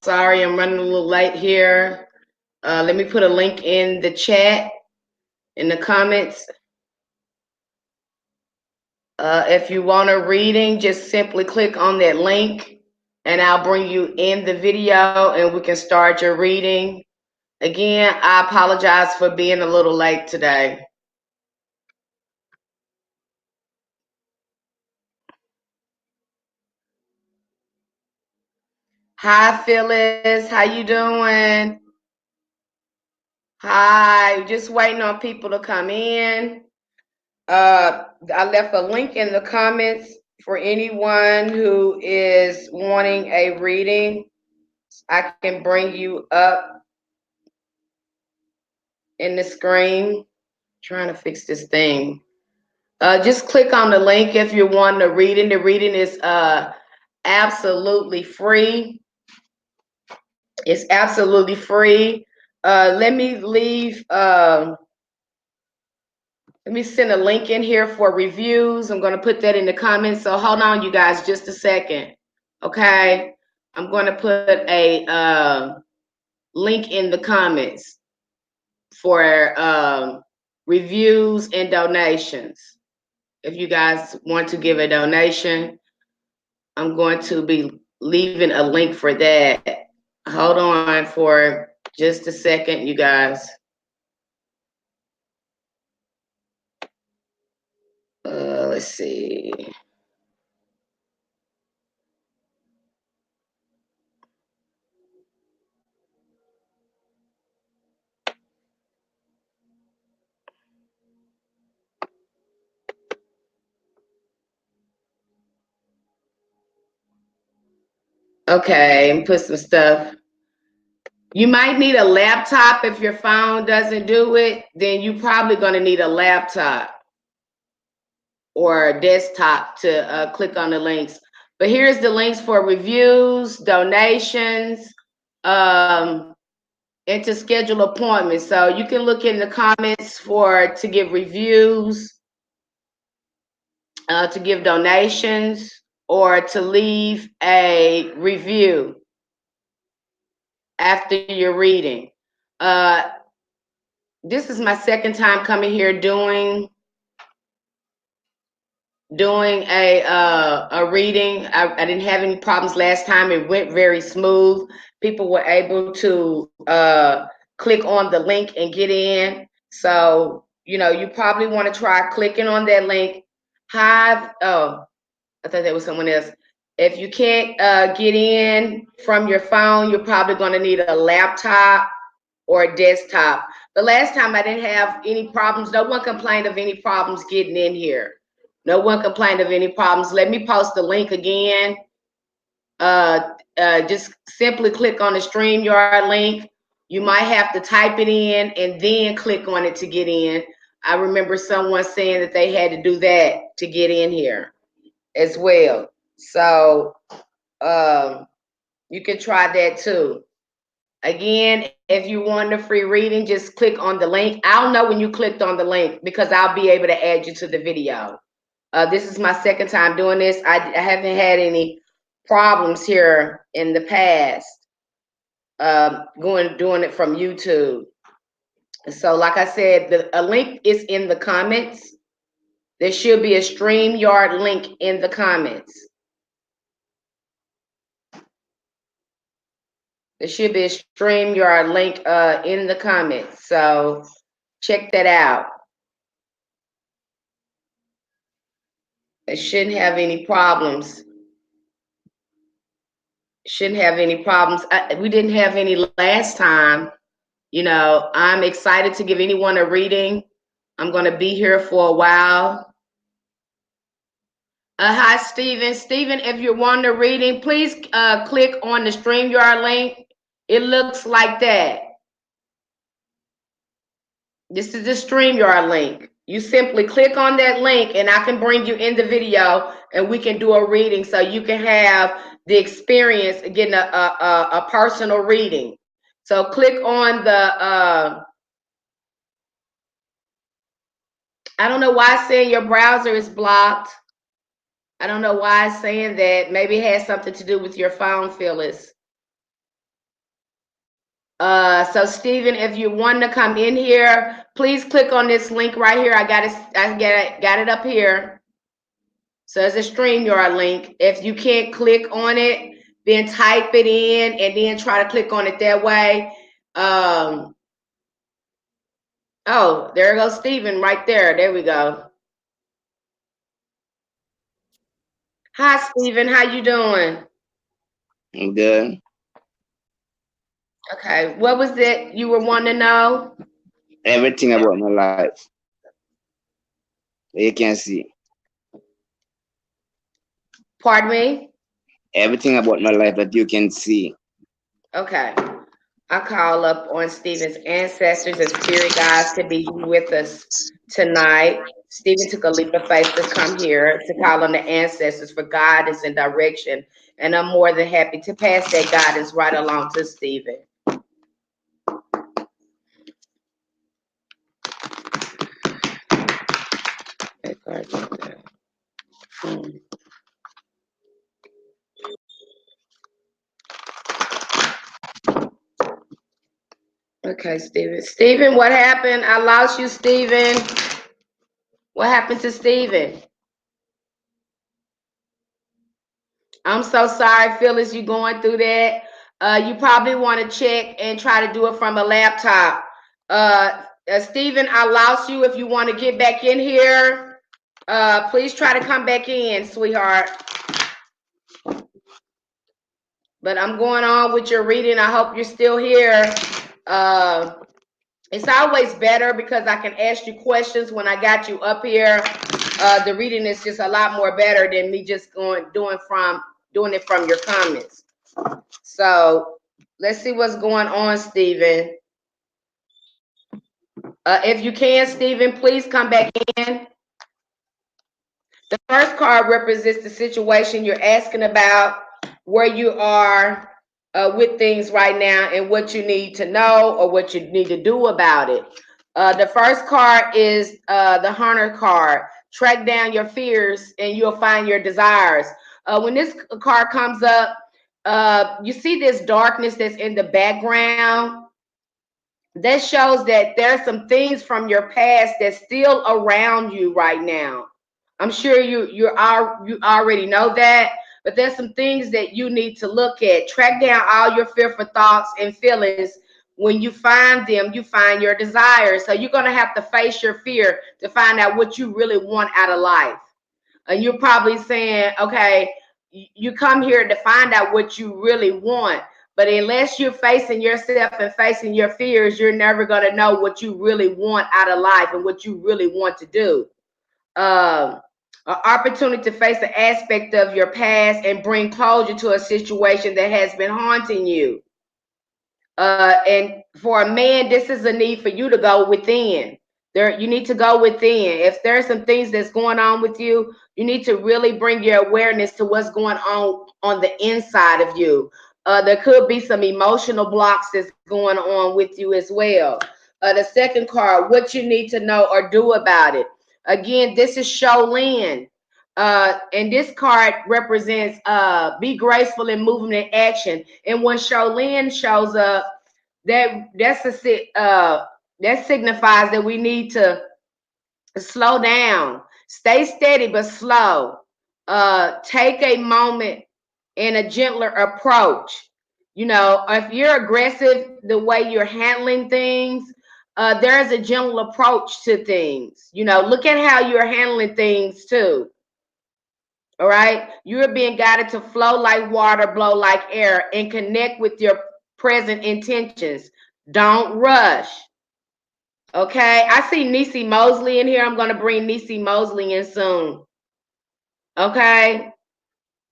sorry, I'm running a little late here. Let me put a link in the chat, in the comments. If you want a reading, just simply click on that link and I'll bring you in the video and we can start your reading. Again, I apologize for being a little late today. Hi, Phyllis. How you doing? Hi. Just waiting on people to come in. I left a link in the comments for anyone who is wanting a reading. I can bring you up in the screen. Trying to fix this thing. Just click on the link if you want a reading. The reading is absolutely free. It's absolutely free. Let me send a link in here for reviews. I'm going to put that in the comments. So hold on, you guys, just a second. Okay. I'm going to put a link in the comments for reviews and donations. If you guys want to give a donation, I'm going to be leaving a link for that. Hold on for just a second, you guys. Let's see. Okay, put some stuff. You might need a laptop if your phone doesn't do it. Then you're probably going to need a laptop or a desktop to click on the links. But here's the links for reviews, donations, and to schedule appointments. So you can look in the comments to give reviews, to give donations, or to leave a review after your reading. This is my second time coming here doing a reading. I didn't have any problems last time. It went very smooth. People were able to click on the link and get in. So, you probably want to try clicking on that link. Oh, I thought that was someone else. If you can't get in from your phone, you're probably going to need a laptop or a desktop. The last time I didn't have any problems. No one complained of any problems getting in here. No one complained of any problems. Let me post the link again. Just simply click on the StreamYard link. You might have to type it in and then click on it to get in. I remember someone saying that they had to do that to get in here as well. So you can try that too. Again, if you want a free reading, just click on the link. I'll know when you clicked on the link because I'll be able to add you to the video. This is my second time doing this. I haven't had any problems here in the past doing it from YouTube. So like I said, a link is in the comments. There should be a StreamYard link in the comments. There should be a StreamYard link in the comments. So check that out. It shouldn't have any problems. Shouldn't have any problems. We didn't have any last time. I'm excited to give anyone a reading. I'm going to be here for a while. Hi, Stephen. Stephen, if you're wanting a reading, please click on the StreamYard link. It looks like that. This is the StreamYard link. You simply click on that link and I can bring you in the video and we can do a reading so you can have the experience of getting a personal reading. So click on the, I don't know why it's saying your browser is blocked. I don't know why it's saying that. Maybe it has something to do with your phone, Phyllis. So Stephen, if you want to come in here, please click on this link right here. I got it up here. So it's a StreamYard link. If you can't click on it, then type it in and then try to click on it that way. Oh, there goes Stephen right there. There we go. Hi, Stephen. How you doing? I'm good. Okay. What was it you were wanting to know? Everything about my life. You can see. Pardon me? Everything about my life that you can see. Okay. I call up on Stephen's ancestors and spirit guides to be with us tonight. Stephen took a leap of faith to come here to call on the ancestors for guidance and direction. And I'm more than happy to pass that guidance right along to Stephen. Okay, Stephen. Stephen, what happened? I lost you, Stephen. What happened to Stephen? I'm so sorry, Phyllis, you going through that. You probably want to check and try to do it from a laptop. Stephen, I lost you. If you want to get back in here, please try to come back in, sweetheart. But I'm going on with your reading. I hope you're still here. It's always better because I can ask you questions when I got you up here. The reading is just a lot more better than me just doing it from your comments. So let's see what's going on, Stephen. If you can, Stephen, please come back in. The first card represents the situation you're asking about, where you are with things right now, and what you need to know or what you need to do about it. The first card is the Hunter card. Track down your fears and you'll find your desires. When this card comes up, you see this darkness that's in the background. That shows that there's some things from your past that's still around you right now. I'm sure you already know that, but there's some things that you need to look at. Track down all your fearful thoughts and feelings. When you find them, you find your desires. So you're gonna have to face your fear to find out what you really want out of life. And you're probably saying, okay, you come here to find out what you really want. But unless you're facing yourself and facing your fears, you're never going to know what you really want out of life and what you really want to do. An opportunity to face an aspect of your past and bring closure to a situation that has been haunting you. And for a man, this is a need for you to go within. You need to go within. If there's some things that's going on with you, you need to really bring your awareness to what's going on the inside of you. There could be some emotional blocks that's going on with you as well. The second card, what you need to know or do about it. Again, this is Sholin. And this card represents be graceful in movement and action. And when Sholin shows up, that signifies that we need to slow down, stay steady but slow. Take a moment and a gentler approach. You know, if you're aggressive, the way you're handling things, there's a gentle approach to things. You know, look at how you're handling things too. All right. You're being guided to flow like water, blow like air, and connect with your present intentions. Don't rush. Okay. I see Niecy Mosley in here. I'm going to bring Niecy Mosley in soon. Okay.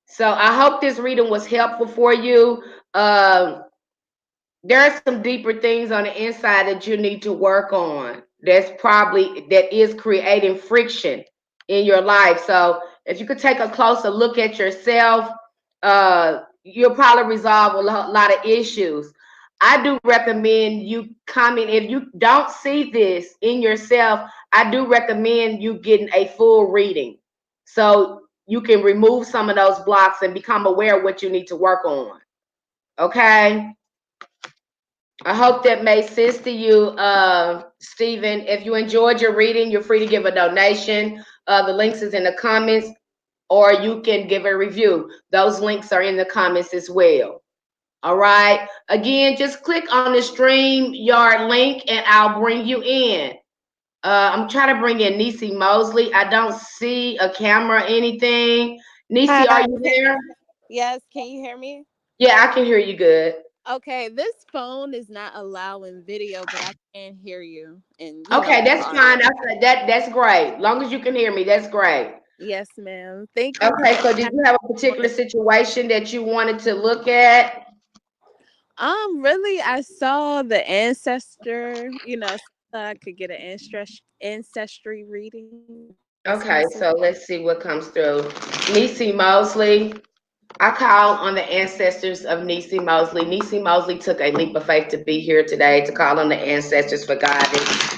So I hope this reading was helpful for you. There are some deeper things on the inside that you need to work on. That is creating friction in your life. So if you could take a closer look at yourself, you'll probably resolve a lot of issues. I do recommend you coming. If you don't see this in yourself, I do recommend you getting a full reading so you can remove some of those blocks and become aware of what you need to work on. Okay. I hope that made sense to you, Stephen. If you enjoyed your reading, you're free to give a donation. The links is in the comments, or you can give a review. Those links are in the comments as well. All right. Again, just click on the StreamYard link and I'll bring you in. I'm trying to bring in Nisi Mosley. I don't see a camera or anything. Nisi, are Hi. you there? Yes, can you hear me? Yeah, I can hear you good. Okay, this phone is not allowing video, but I can hear you and Okay, the that's fine. audio. That's great. Long as you can hear me, that's great. Yes, ma'am. Thank you Okay, for so did you have a particular situation that you wanted to look at? really I saw the ancestor, so I thought I could get an ancestry reading. That's Okay, possible. so let's see what comes through. Nisi Mosley. I call on the ancestors of Nisi Mosley. Nisi Mosley took a leap of faith to be here today to call on the ancestors for guidance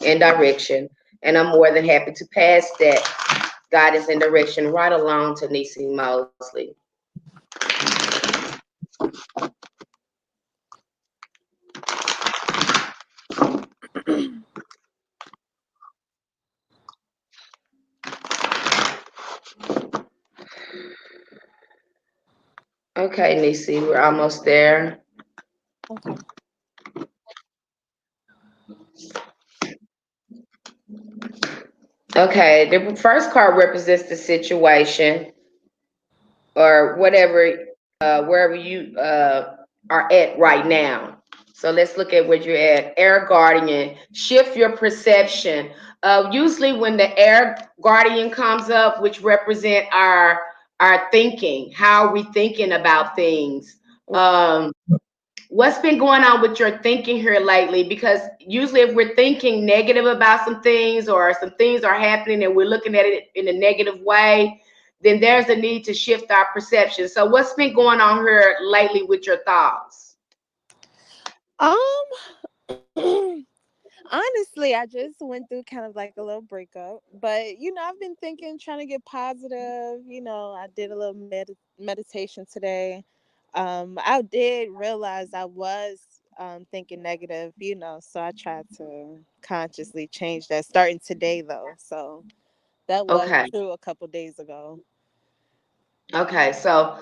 and direction. And I'm more than happy to pass that guidance and direction right along to Nisi Mosley. Okay, Nisi, we're almost there. Okay. Okay, the first card represents the situation or whatever, wherever you are at right now. So let's look at where you're at. Air Guardian, shift your perception. Usually, when the Air Guardian comes up, which represent our thinking, how are we thinking about things? Um, what's been going on with your thinking here lately? Because usually if we're thinking negative about some things or some things are happening and we're looking at it in a negative way, then there's a need to shift our perception. So what's been going on here lately with your thoughts? Honestly, I just went through kind of like a little breakup, but I've been thinking, trying to get positive. I did a little meditation today. I did realize I was thinking negative, so I tried to consciously change that starting today, though. So that was Okay. true a couple days ago. Okay. So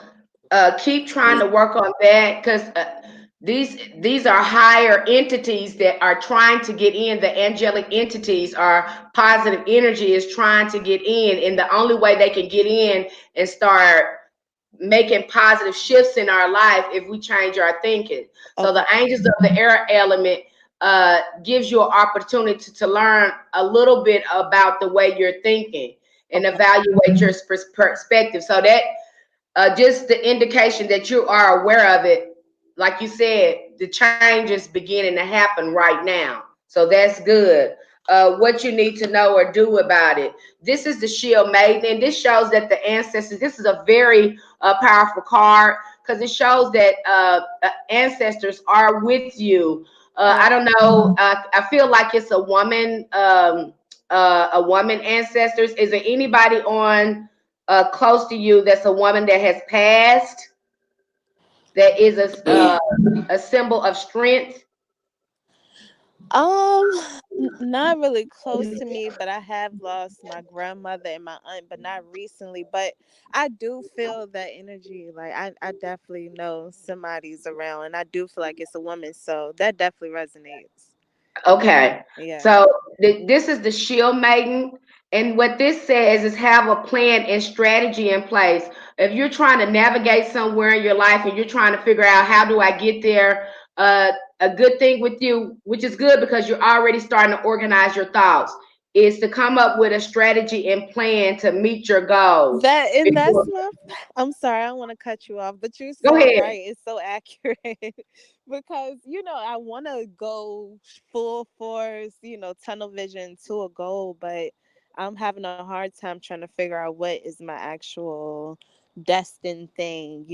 keep trying to work on that because these are higher entities that are trying to get in. The angelic entities are positive energy is trying to get in, and the only way they can get in and start making positive shifts in our life if we change our thinking. So the Okay. angels of the air element gives you an opportunity to learn a little bit about the way you're thinking and Okay. evaluate your perspective. So that just the indication that you are aware of it. Like you said, the change is beginning to happen right now. So that's good. What you need to know or do about it. This is the Shield Maiden, and this shows that the ancestors. This is a very powerful card because it shows that ancestors are with you. I Oh, don't know. I feel like it's a woman ancestors. Is there anybody on close to you that's a woman that has passed that is a symbol of strength? um, not really close to me, but I have lost my grandmother and my aunt, but not recently. But I do feel that energy. Like I definitely know somebody's around, and I do feel like it's a woman. So that definitely resonates. Okay, Yeah. so this is the Shield Maiden, and what this says is have a plan and strategy in place. If you're trying to navigate somewhere in your life and you're trying to figure out how do I get there, a good thing with you, which is good because you're already starting to organize your thoughts, is to come up with a strategy and plan to meet your goals. That and Before, that's my. I'm sorry, I don't want to cut you off, but you're go so ahead. right. It's so accurate because I want to go full force, tunnel vision to a goal, but I'm having a hard time trying to figure out what is my actual destined thing.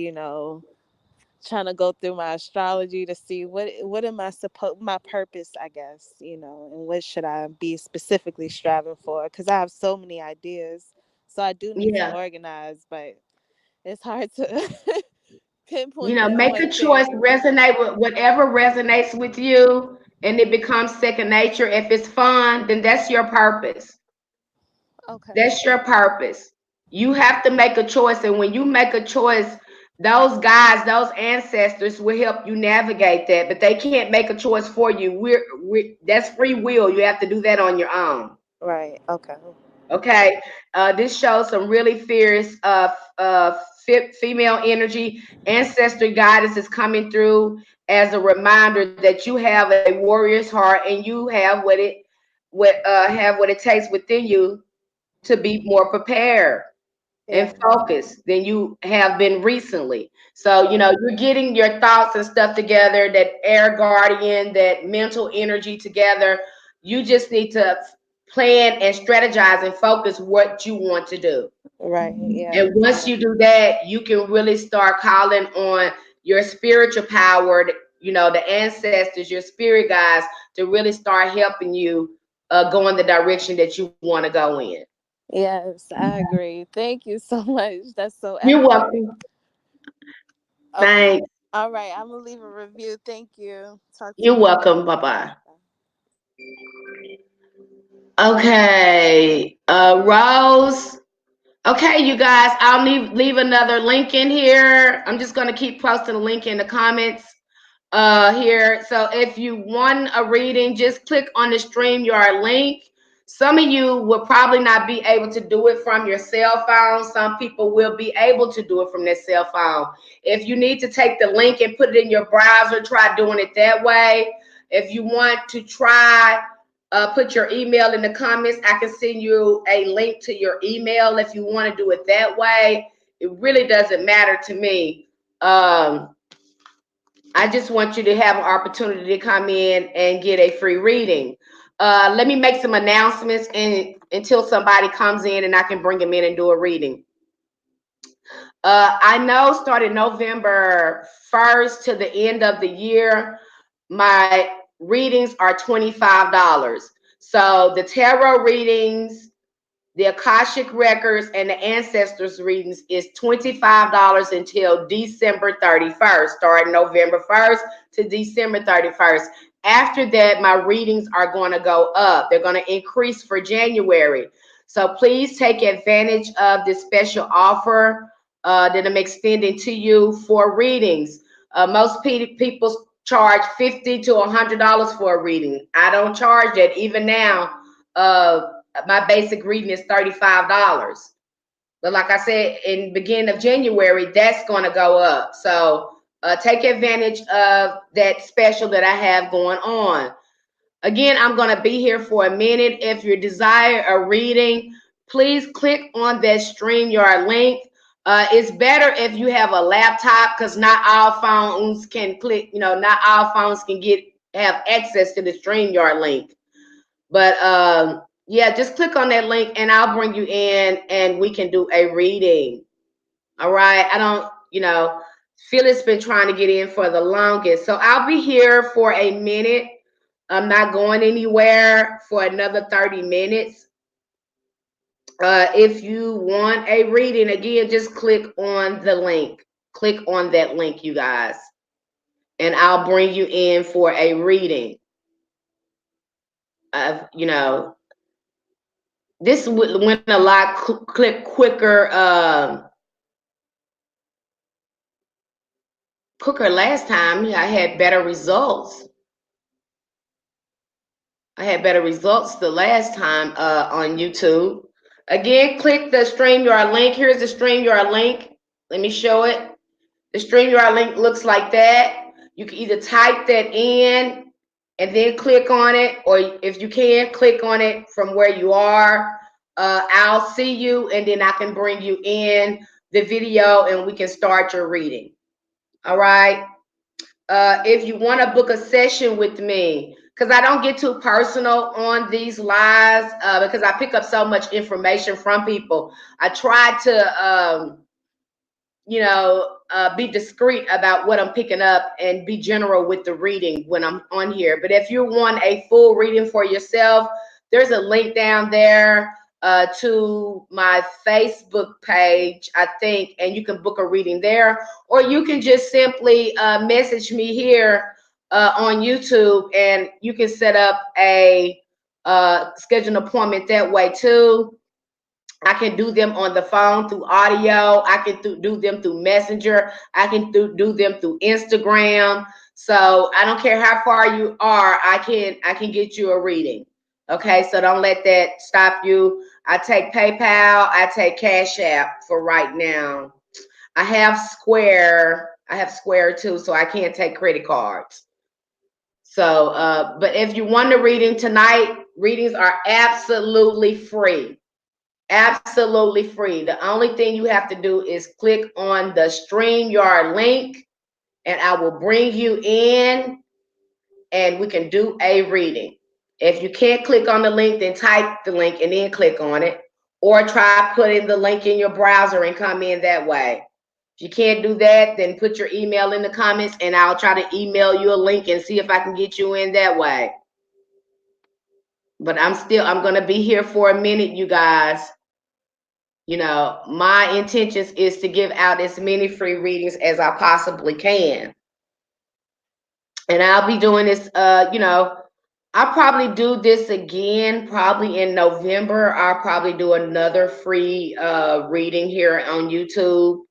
Trying to go through my astrology to see what am I supposed my purpose, I guess, and what should I be specifically striving for, because I have so many ideas, so I do need to Yeah. organize, but it's hard to You pinpoint know, make a pinpoint choice, things. resonate with whatever resonates with you, and it becomes second nature. If it's fun, then that's your purpose. Okay. That's your purpose. You have to make a choice, and when you make a choice, those guys, those ancestors will help you navigate that, but they can't make a choice for you. We that's free will. You have to do that on your own. Right. Okay. Okay, this shows some really fierce female energy. Ancestry guidance is coming through as a reminder that you have a warrior's heart and you have what it takes within you to be more prepared and Yeah. focused than you have been recently. So, you Right. know, you're getting your thoughts and stuff together, that air guardian, that mental energy together. You just need to plan and strategize and focus what you want to do. Right. Yeah. And once you do that, you can really start calling on your spiritual power, you know, the ancestors, your spirit guides, to really start helping you go in the direction that you want to go in. Yes, I agree. Thank you so much. That's so You're accurate. welcome. Okay. Thanks. All right. I'm gonna leave a review. Thank you. Talk to You're you. welcome. Bye bye. Okay, Rose. Okay, you guys, I'll leave another link in here. I'm just gonna keep posting a link in the comments here. So if you want a reading, just click on the StreamYard link. Some of you will probably not be able to do it from your cell phone. Some people will be able to do it from their cell phone. If you need to take the link and put it in your browser, try doing it that way. If you want to try, put your email in the comments. I can send you a link to your email if you want to do it that way. It really doesn't matter to me. I just want you to have an opportunity to come in and get a free reading. Let me make some announcements until somebody comes in and I can bring them in and do a reading. I know starting November 1st to the end of the year, my readings are $25. So the tarot readings, the Akashic Records, and the Ancestors readings is $25 until December 31st, starting November 1st to December 31st. After that, my readings are going to go up. They're going to increase for January. So please take advantage of this special offer that I'm extending to you for readings. Most people charge $50 to $100 for a reading. I don't charge that even now. My basic reading is $35. But like I said, in the beginning of January, that's going to go up. So take advantage of that special that I have going on. Again, I'm going to be here for a minute. If you desire a reading, please click on that StreamYard link. It's better if you have a laptop because not all phones can click, not all phones can have access to the StreamYard link. But yeah, just click on that link and I'll bring you in and we can do a reading. All right. I don't, Phyllis been trying to get in for the longest. So I'll be here for a minute. I'm not going anywhere for another 30 minutes. If you want a reading, again, just click on the link. Click on that link, you guys, and I'll bring you in for a reading. This went a lot quicker. Quicker last time. I had better results. I had better results the last time on YouTube. Again, click the StreamYard link. Here's the StreamYard link. Let me show it. The StreamYard link looks like that. You can either type that in and then click on it, or if you can, click on it from where you are. I'll see you, and then I can bring you in the video, and we can start your reading. All right. If you want to book a session with me, because I don't get too personal on these lives, because I pick up so much information from people. I try to, be discreet about what I'm picking up and be general with the reading when I'm on here. But if you want a full reading for yourself, there's a link down there. to my Facebook page, I think, and you can book a reading there, or you can just simply message me here on YouTube, and you can set up a schedule an appointment that way too. I can do them on the phone through audio. I can do them through Messenger. I can do them through Instagram. So I don't care how far you are. I can get you a reading. Okay, so don't let that stop you. I take PayPal. I take Cash App for right now. I have Square. I have Square too, so I can't take credit cards. So, but if you want a reading tonight, readings are absolutely free. Absolutely free. The only thing you have to do is click on the StreamYard link, and I will bring you in and we can do a reading. If you can't click on the link, then type the link and then click on it, or try putting the link in your browser and come in that way. If you can't do that, then put your email in the comments and I'll try to email you a link and see if I can get you in that way. But I'm going to be here for a minute, you guys. You know, my intentions is to give out as many free readings as I possibly can. And I'll be doing this, I'll probably do this again, probably in November. I'll probably do another free reading here on YouTube.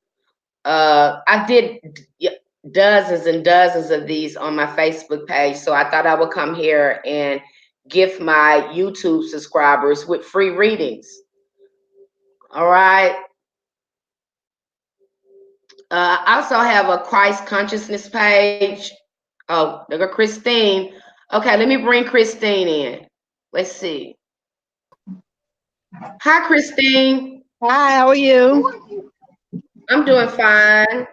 I did dozens and dozens of these on my Facebook page, so I thought I would come here and gift my YouTube subscribers with free readings. All right. I also have a Christ consciousness page. Oh, there go Christine. Okay, let me bring Christine in. Let's see. Hi, Christine. Hi, how are you? I'm doing fine.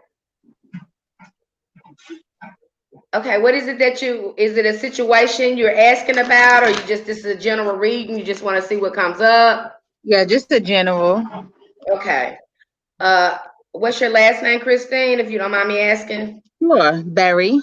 Okay, what is it is it a situation you're asking about, or this is a general reading? You just want to see what comes up? Yeah, just a general. Okay. Uh, what's your last name, Christine, if you don't mind me asking? Sure, Barry.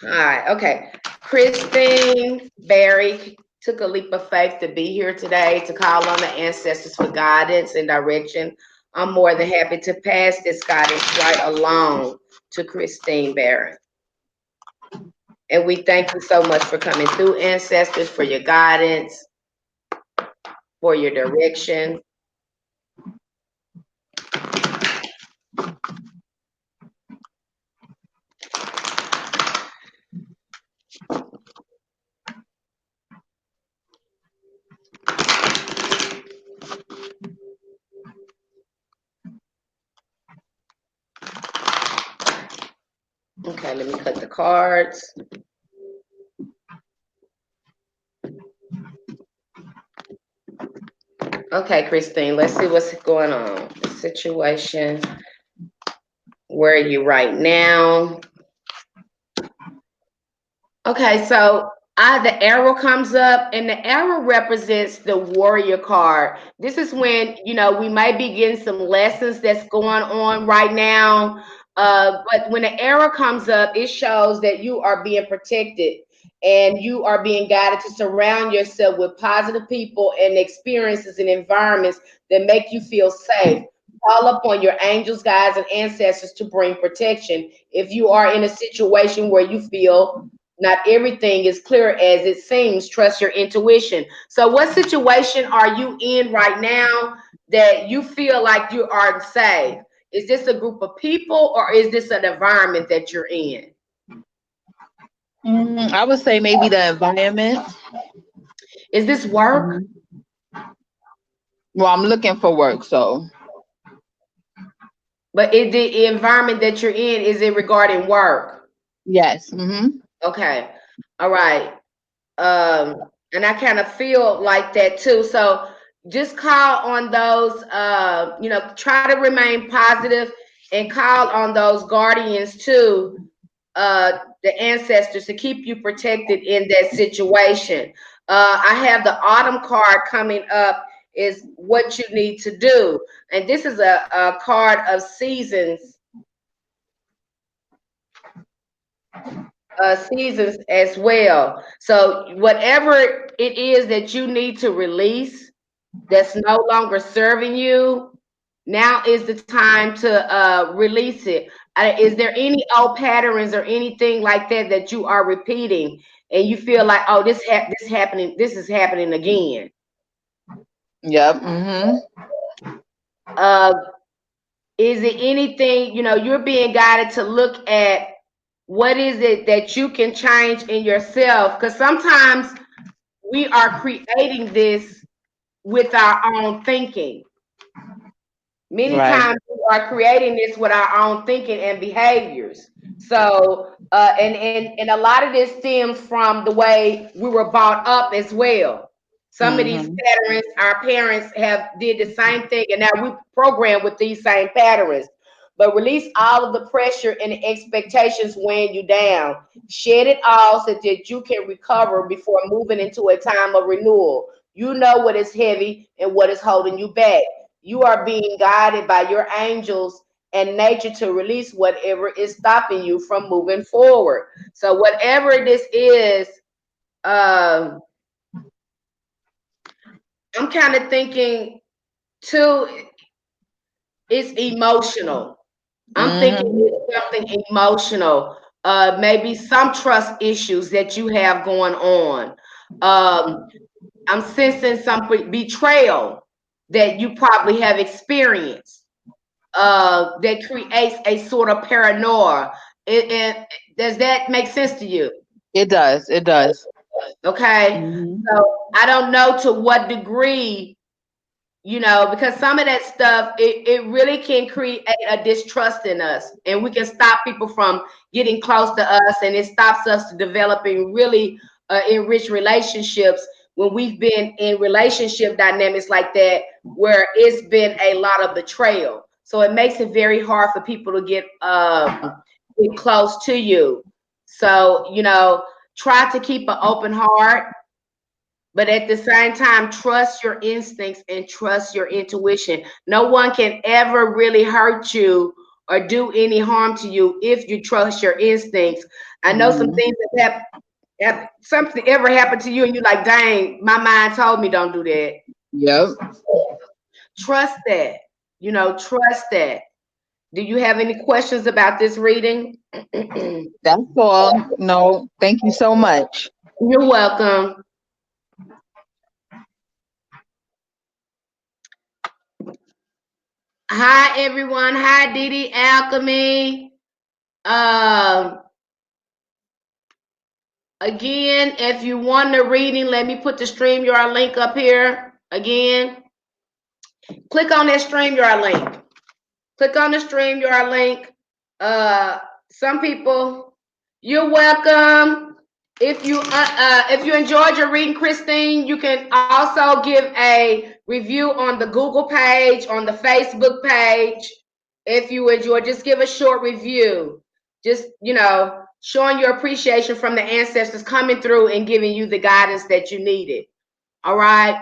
Hi, okay. Christine Barry took a leap of faith to be here today to call on the ancestors for guidance and direction. I'm more than happy to pass this guidance right along to Christine Barry. And we thank you so much for coming through, ancestors, for your guidance, for your direction. Okay, let me cut the cards. Okay, Christine, let's see what's going on. The situation. Where are you right now? Okay, so the arrow comes up, and the arrow represents the warrior card. This is when, we might be getting some lessons that's going on right now. But when the arrow comes up, it shows that you are being protected and you are being guided to surround yourself with positive people and experiences and environments that make you feel safe. Call upon your angels, guides, and ancestors to bring protection. If you are in a situation where you feel not everything is clear as it seems, trust your intuition. So what situation are you in right now that you feel like you are safe? Is this a group of people, or is this an environment that you're in? I would say maybe the environment. Is this work? Well, I'm looking for work, so. But is the environment that you're in, is it regarding work? Yes. Okay. All right. And I kind of feel like that too. So just call on those, try to remain positive and call on those guardians too, the ancestors, to keep you protected in that situation. I have the autumn card coming up, is what you need to do. And this is a card of seasons. Seasons as well. So whatever it is that you need to release, that's no longer serving you, now is the time to release it. Is there any old patterns or anything like that that you are repeating, and you feel like, oh, this is happening again? Yep. Mm-hmm. Uh, is it anything, you're being guided to look at what is it that you can change in yourself? Because sometimes we are creating this with our own thinking. Many Right. times we are creating this with our own thinking and behaviors. So, and a lot of this stems from the way we were brought up as well. Some of these Mm-hmm. patterns, our parents have did the same thing, and now we program with these same patterns. But release all of the pressure and the expectations weighing you down. Shed it all so that you can recover before moving into a time of renewal. You know what is heavy and what is holding you back. You are being guided by your angels and nature to release whatever is stopping you from moving forward. So whatever this is, um, I'm kind of thinking too, it's emotional. I'm thinking Mm-hmm. it's something emotional. Maybe some trust issues that you have going on. Um, I'm sensing some betrayal that you probably have experienced. That creates a sort of paranoia. Does that make sense to you? It does. It does. Okay. Mm-hmm. So I don't know to what degree, because some of that stuff, it really can create a distrust in us, and we can stop people from getting close to us, and it stops us to developing really enriched relationships when we've been in relationship dynamics like that where it's been a lot of betrayal. So it makes it very hard for people to get close to you. So try to keep an open heart, but at the same time, trust your instincts and trust your intuition. No one can ever really hurt you or do any harm to you if you trust your instincts. I know some Mm-hmm. things that have something ever happened to you, and you're like, dang, my mind told me don't do that. Yep. Trust that. Trust that. Do you have any questions about this reading? You're That's all. No, thank you so much. welcome. Hi, everyone. Hi, Didi Alchemy. Um, Again, if you want the reading, let me put the StreamYard link up here. Again, click on that StreamYard link. Click on the StreamYard link. Some people, you're welcome. If you enjoyed your reading, Christine, you can also give a review on the Google page, on the Facebook page. If you enjoy, just give a short review. Just showing your appreciation from the ancestors coming through and giving you the guidance that you needed. All right.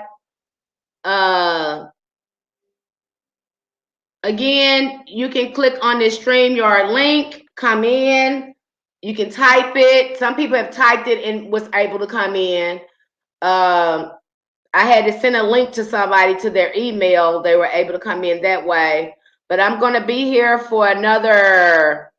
Uh, Again, you can click on this StreamYard link, come in. You can type it. Some people have typed it and was able to come in. I had to send a link to somebody to their email. They were able to come in that way. But I'm going to be here for another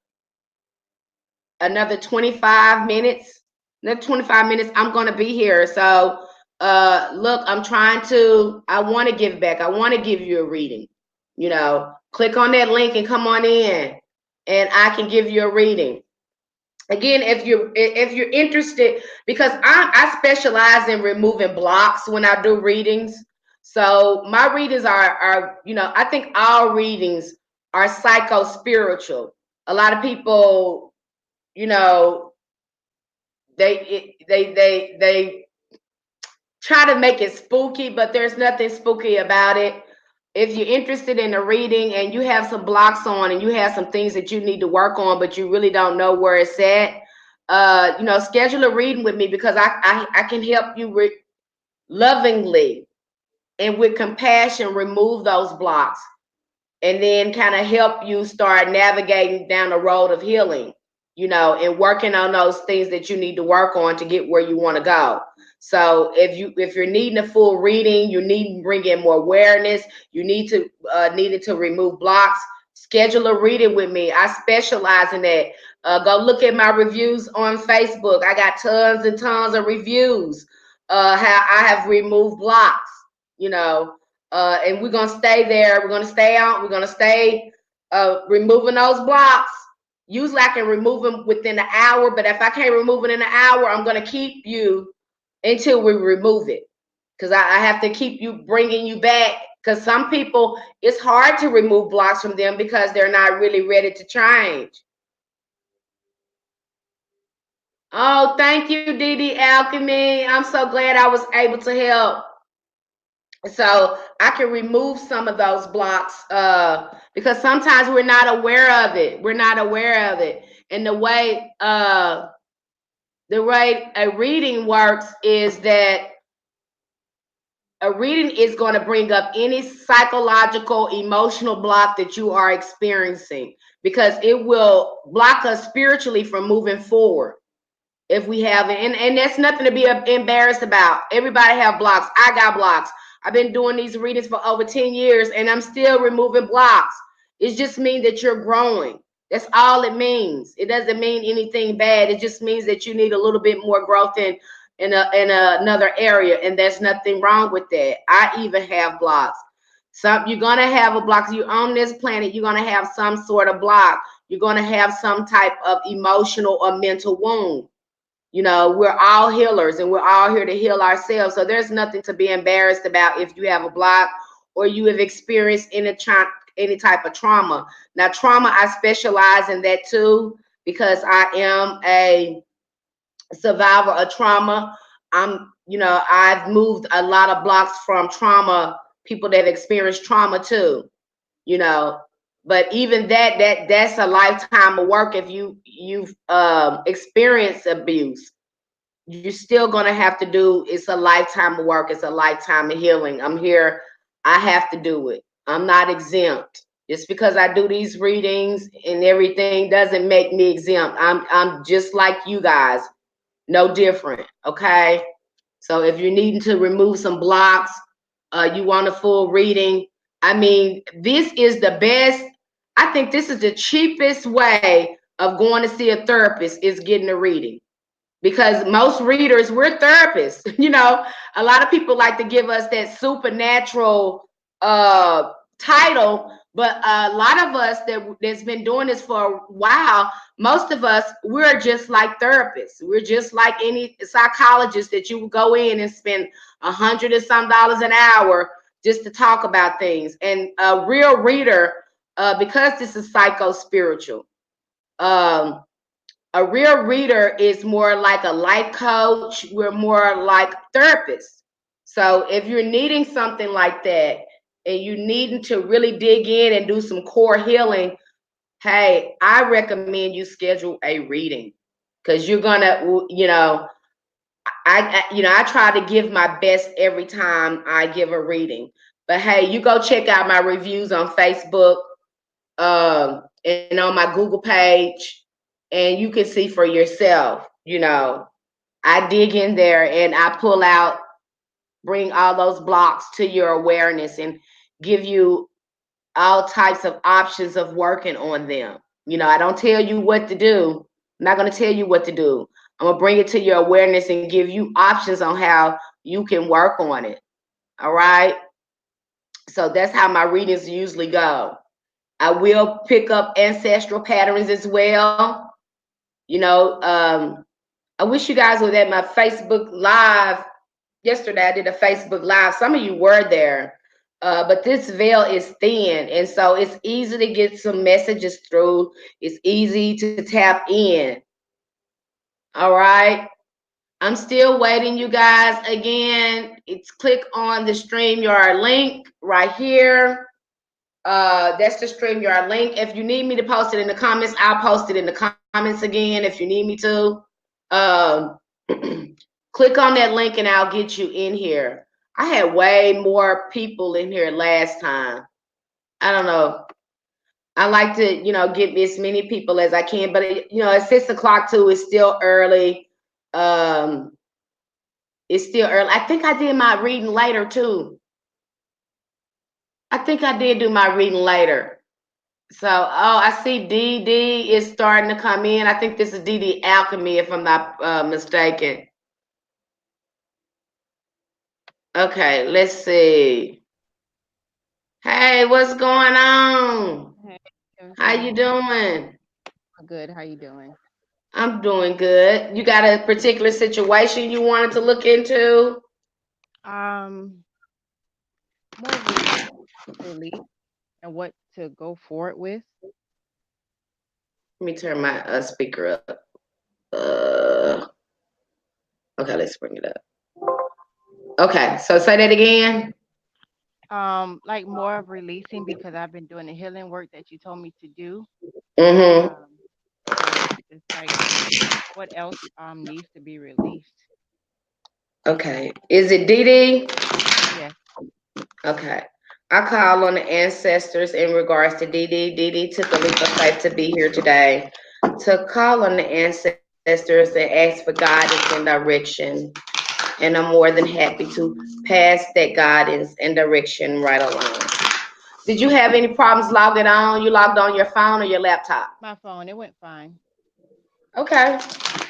25 minutes. Another 25 minutes, I'm going to be here. So, look, I want to give back. I want to give you a reading. Click on that link and come on in, and I can give you a reading. Again, if you're interested, because I specialize in removing blocks when I do readings. So my readings are I think all readings are psycho spiritual. A lot of people, you know, they try to make it spooky, but there's nothing spooky about it. If you're interested in a reading and you have some blocks on and you have some things that you need to work on, but you really don't know where it's at, schedule a reading with me, because I can help you lovingly and with compassion remove those blocks, and then kind of help you start navigating down the road of healing. and working on those things that you need to work on to get where you want to go. So if you're needing a full reading, you need to bring in more awareness. You needed to remove blocks. Schedule a reading with me. I specialize in that. Go look at my reviews on Facebook. I got tons and tons of reviews. How I have removed blocks. You know, and we're gonna stay there. We're gonna stay out. We're gonna stay removing those blocks. Usually I can remove them within an hour, but if I can't remove it in an hour, I'm going to keep you until we remove it. Because I have to keep you bringing you back. Because some people, it's hard to remove blocks from them because they're not really ready to change. Oh, thank you, DD Alchemy. I'm so glad I was able to help. So I can remove some of those blocks because sometimes we're not aware of it. We're not aware of it. And the way a reading works is that a reading is going to bring up any psychological, emotional block that you are experiencing because it will block us spiritually from moving forward if we have it. And that's nothing to be embarrassed about. Everybody have blocks. I got blocks. I've been doing these readings for over 10 years and I'm still removing blocks. It just means that you're growing. That's all it means. It doesn't mean anything bad. It just means that you need a little bit more growth in another area, and there's nothing wrong with that. I even have blocks. Some you're gonna have a block. You're on this planet. You're gonna have some sort of block. You're gonna have some type of emotional or mental wound. We're all healers and we're all here to heal ourselves. So there's nothing to be embarrassed about if you have a block or you have experienced any type of trauma. Now, trauma, I specialize in that too because I am a survivor of trauma. I've moved a lot of blocks from trauma, people that experienced trauma too, you know. But even that's a lifetime of work if you've experienced abuse you're still going to have to do. It's a lifetime of work. It's a lifetime of healing. I'm here. I have to do it. I'm not exempt. Just because I do these readings and everything doesn't make me exempt. I'm just like you guys, no different. Okay. So if you're needing to remove some blocks, you want a full reading. I mean, this is the best. I think this is the cheapest way of going to see a therapist is getting a reading because most readers, we're therapists. A lot of people like to give us that supernatural title, but a lot of us that's been doing this for a while, most of us, we're just like therapists. We're just like any psychologist that you would go in and spend $100 and some an hour just to talk about things. And a real reader, because this is psycho spiritual, a real reader is more like a life coach. We're more like therapists. So if you're needing something like that and you needing to really dig in and do some core healing, hey, I recommend you schedule a reading because you're gonna, I try to give my best every time I give a reading. But hey, you go check out my reviews on Facebook and on my Google page, and you can see for yourself. I dig in there and I pull out, bring all those blocks to your awareness and give you all types of options of working on them. I don't tell you what to do. I'm not going to tell you what to do. I'm going to bring it to your awareness and give you options on how you can work on it. All right. So that's how my readings usually go. I will pick up ancestral patterns as well. I wish you guys were at my Facebook Live yesterday. I did a Facebook Live. Some of you were there, but this veil is thin, and so it's easy to get some messages through. It's easy to tap in. All right. I'm still waiting, you guys. Again, it's click on the StreamYard link right here. That's the StreamYard link. If you need me to post it in the comments, I'll post it in the comments again if you need me to. Um, click on that link and I'll get you in here. I had way more people in here last time. I don't know. I like to, get as many people as I can, but it's 6 o'clock too. It's still early. Um, it's still early. I think I did my reading later too. I think I did do my reading later. So, I see DD is starting to come in. I think this is DD Alchemy, if I'm not mistaken. Okay, let's see. Hey, what's going on? Hey, How you everything doing? good. How you doing? I'm doing good. You got a particular situation you wanted to look into? Um, more relief and what to go forward with. Let me turn my speaker up. Uh, okay, let's bring it up. Okay, so say that again. Like more of releasing because I've been doing the healing work that you told me to do. Mm-hmm. So it's like what else needs to be released? Okay. Is it Dee? Yes. Okay. I call on the ancestors in regards to Dee Dee. Dee Dee took a leap of faith to be here today. To call on the ancestors and ask for guidance and direction. And I'm more than happy to pass that guidance and direction right along. Did you have any problems logging on? You logged on your phone or your laptop? My phone, it went fine. Okay.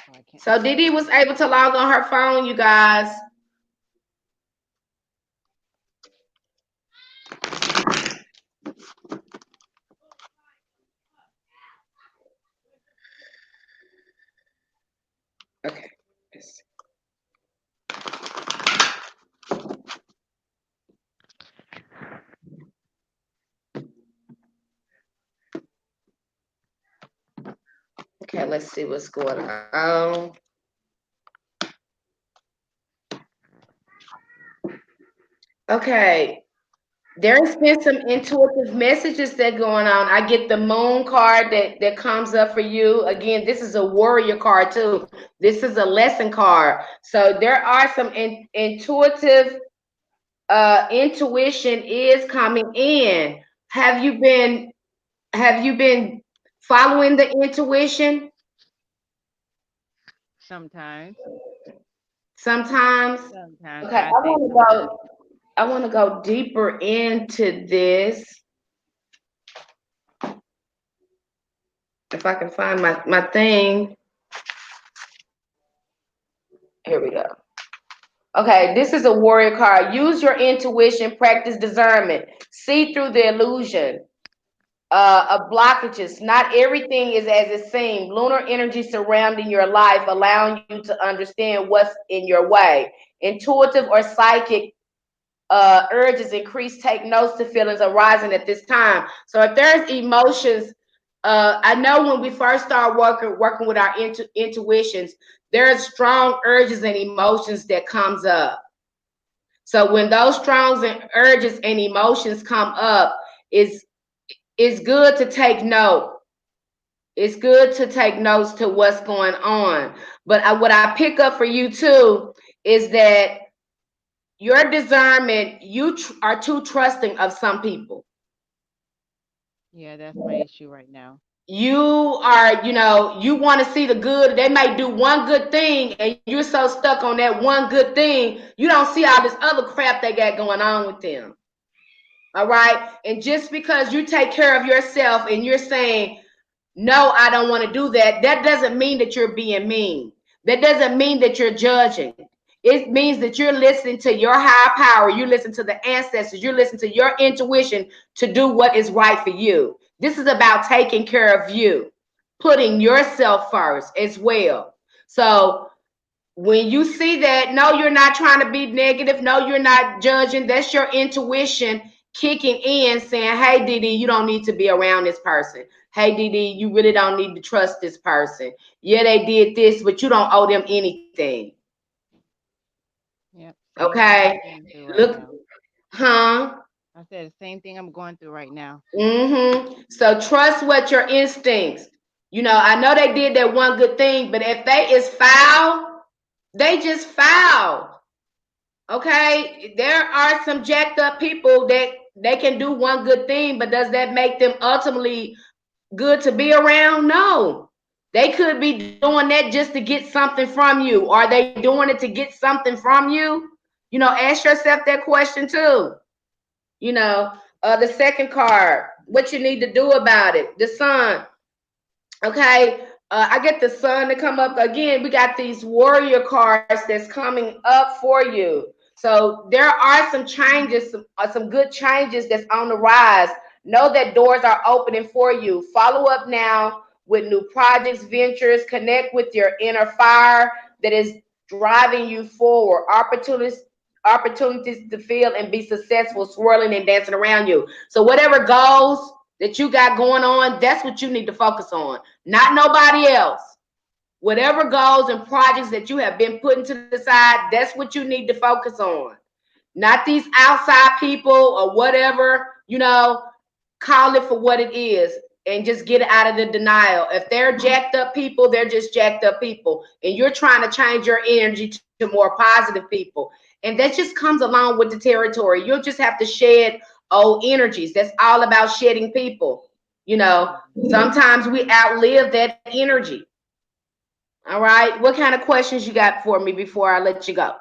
Oh, I can't. So Dee Dee was able to log on her phone, you guys. Okay. Okay, let's see what's going on. Okay. There's been some intuitive messages that going on. I get the moon card that comes up for you. Again, this is a warrior card too. This is a lesson card. So there are some intuitive intuition is coming in. Have you been following the intuition Sometimes. sometimes? Sometimes Okay, I say sometimes. I want to go deeper into this. If I can find my thing. Here we go. Okay, this is a warrior card. Use your intuition, practice discernment, see through the illusion of blockages. Not everything is as it seems. Lunar energy surrounding your life, allowing you to understand what's in your way. Intuitive or psychic urges increase. Take notes to feelings arising at this time. So if there's emotions, I know when we first start working with our intuitions, there's strong urges and emotions that comes up. So when those strong urges and emotions come up, it's good to take note. It's good to take notes to what's going on. But what I pick up for you too is that your discernment, you are too trusting of some people. Yeah, that's my issue right now. You are, you want to see the good. They may do one good thing and you're so stuck on that one good thing, you don't see all this other crap they got going on with them. All right. And just because you take care of yourself and you're saying, no, I don't want to do that, that doesn't mean that you're being mean. That doesn't mean that you're judging. It means that you're listening to your higher power. You listen to the ancestors. You listen to your intuition to do what is right for you. This is about taking care of you, putting yourself first as well. So when you see that, no, you're not trying to be negative. No, you're not judging. That's your intuition kicking in saying, hey, Dee Dee, you don't need to be around this person. Hey, Dee Dee, you really don't need to trust this person. Yeah, they did this, but you don't owe them anything. Yep. Same thing I'm Okay. going through right Look, now. huh? I said the same thing I'm going through right now. So trust what your instincts. I know they did that one good thing, but if they is foul, they just foul. Okay, there are some jacked up people that they can do one good thing, but does that make them ultimately good to be around? No. They could be doing that just to get something from you. Are they doing it to get something from you? Ask yourself that question too. The second card, what you need to do about it. The sun. Okay, I get the sun to come up again. We got these warrior cards that's coming up for you. So there are some changes, some good changes that's on the rise. Know that doors are opening for you. Follow up now with new projects, ventures. Connect with your inner fire that is driving you forward. Opportunities to feel and be successful, swirling and dancing around you. So whatever goals that you got going on, that's what you need to focus on, not nobody else. Whatever goals and projects that you have been putting to the side, that's what you need to focus on. Not these outside people or whatever, call it for what it is and just get out of the denial. If they're jacked up people, they're just jacked up people. And you're trying to change your energy to more positive people. And that just comes along with the territory. You'll just have to shed old energies. That's all about shedding people. Sometimes we outlive that energy. All right. What kind of questions you got for me before I let you go?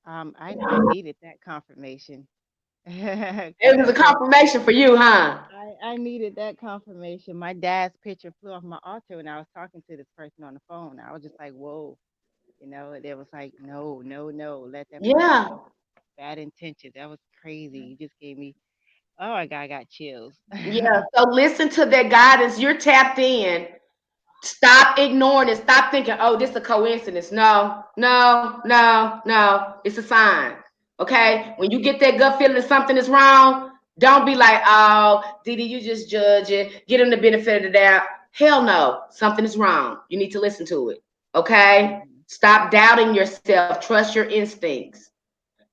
I needed that confirmation It because was a confirmation for you, huh? I needed that confirmation. My dad's picture flew off my altar when I was talking to this person on the phone. I was just like, whoa, it was like, no, no, no, let that person Yeah. go. Bad intentions. That was crazy. You just gave me, oh my God, I got chills. Yeah. So listen to that guidance. You're tapped in. Stop ignoring it. Stop thinking, oh, this is a coincidence. No, no, no, no. It's a sign. Okay? Mhm. When you get that gut feeling that something is wrong, don't be like, oh, Didi, you just judge it. Get him the benefit of the doubt. Hell no. Something is wrong. You need to listen to it. Okay? Mhm. Stop doubting yourself. Trust your instincts.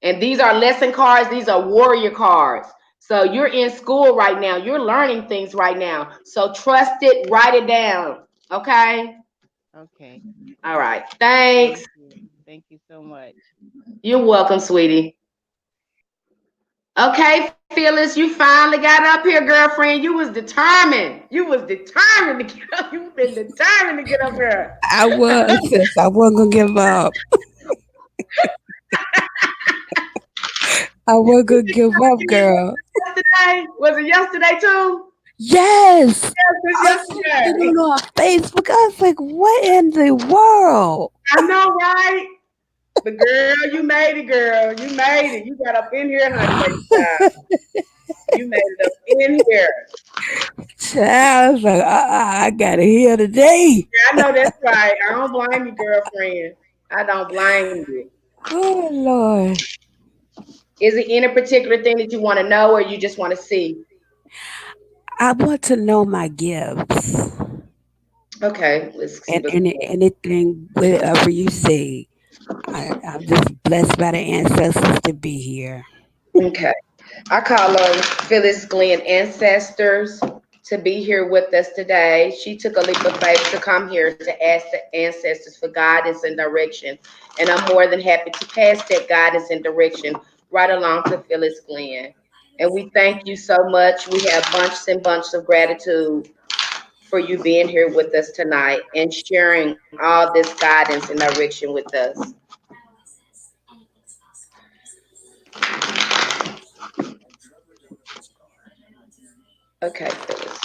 And these are lesson cards, these are warrior cards. So you're in school right now, you're learning things right now. So trust it, write it down. Okay? Okay. All right. Thanks. Thank you. Thank you so much. You're welcome, sweetie. Okay, Phyllis, you finally got up here, girlfriend. You was determined. You was determined to get up. You've been determined to get up here. I was, sis. I wasn't gonna give up. I wasn't gonna give up, girl. Yesterday? Was it yesterday too? Yes. Yes, it's I seen yesterday. it on Facebook. I was like, what in the world? I know, right? But girl, you made it, girl. You made it. You got up in here, honey, baby child. You made it up in here. Child, I was like, I gotta hear today. Yeah, I know that's right. I don't blame you, girlfriend. I don't blame you. Oh Lord. Is it any particular thing that you want to know or you just want to see? I want to know my gifts. Okay, let's see what's And anything, whatever you say. I'm just blessed by the ancestors to be here. okay. I call on Phyllis Glenn ancestors to be here with us today. She took a leap of faith to come here to ask the ancestors for guidance and direction. And I'm more than happy to pass that guidance and direction right along to Phyllis Glenn. And we thank you so much. We have bunches and bunches of gratitude for you being here with us tonight and sharing all this guidance and direction with us. Okay, Phyllis.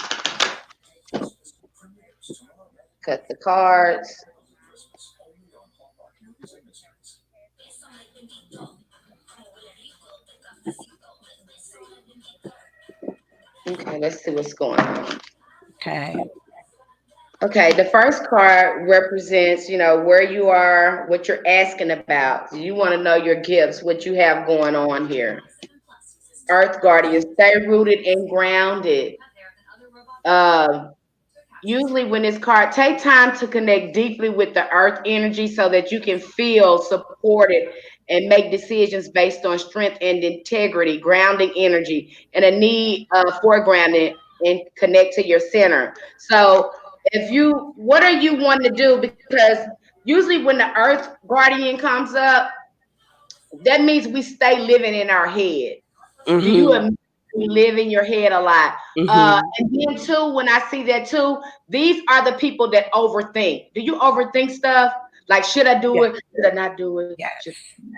Cut the cards. Okay, let's see what's going on. Okay. Okay, the first card represents, where you are, what you're asking about. You want to know your gifts, what you have going on here. Earth Guardian, stay rooted and grounded. Um, Usually when this card, take time to connect deeply with the earth energy so that you can feel supported and make decisions based on strength and integrity, grounding energy, and a need for grounding and connect to your center. So what are you wanting to do? Because usually when the earth guardian comes up, that means we stay living in our head. Do you Mhm. live in your head a lot? Mhm. And then too, when I see that too, these are the people that overthink. Do you overthink stuff? Like, should I do Yes. it? Should I not do it? Yes.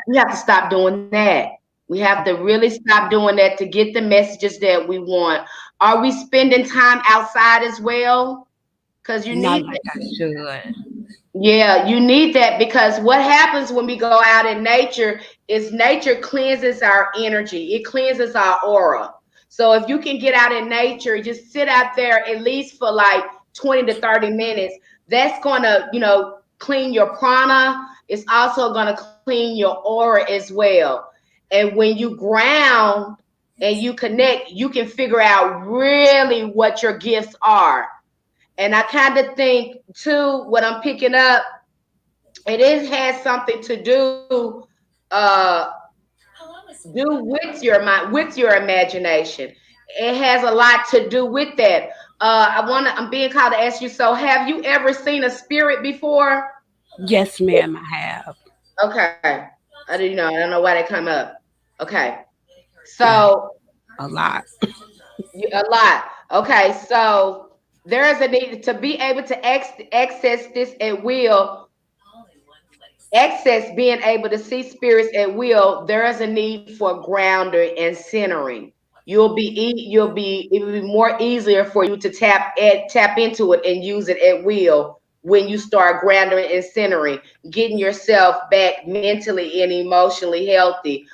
We have to stop doing that. We have to really stop doing that to get the messages that we want. Are we spending time outside as well? Because you Not need like I should. yeah, you need that because what happens when we go out in nature is nature cleanses our energy. It cleanses our aura. So if you can get out in nature, just sit out there at least for like 20 to 30 minutes, that's going to, clean your prana. It's also going to clean your aura as well. And when you ground and you connect, you can figure out really what your gifts are. And I kind of think too, what I'm picking up, it is has something to uh do with your mind, with your imagination. It has a lot to do with that. I'm being called to ask you, so have you ever seen a spirit before? Yes, ma'am, I have. Okay. I don't know why they come up. Okay. I have So a lot. a lot. Okay, so there is a need to be able to access this at will, access being able to see spirits at will. There is a need for grounding and centering. It will be more easier for you to tap into it and use it at will when you start grounding and centering, getting yourself back mentally and emotionally healthy.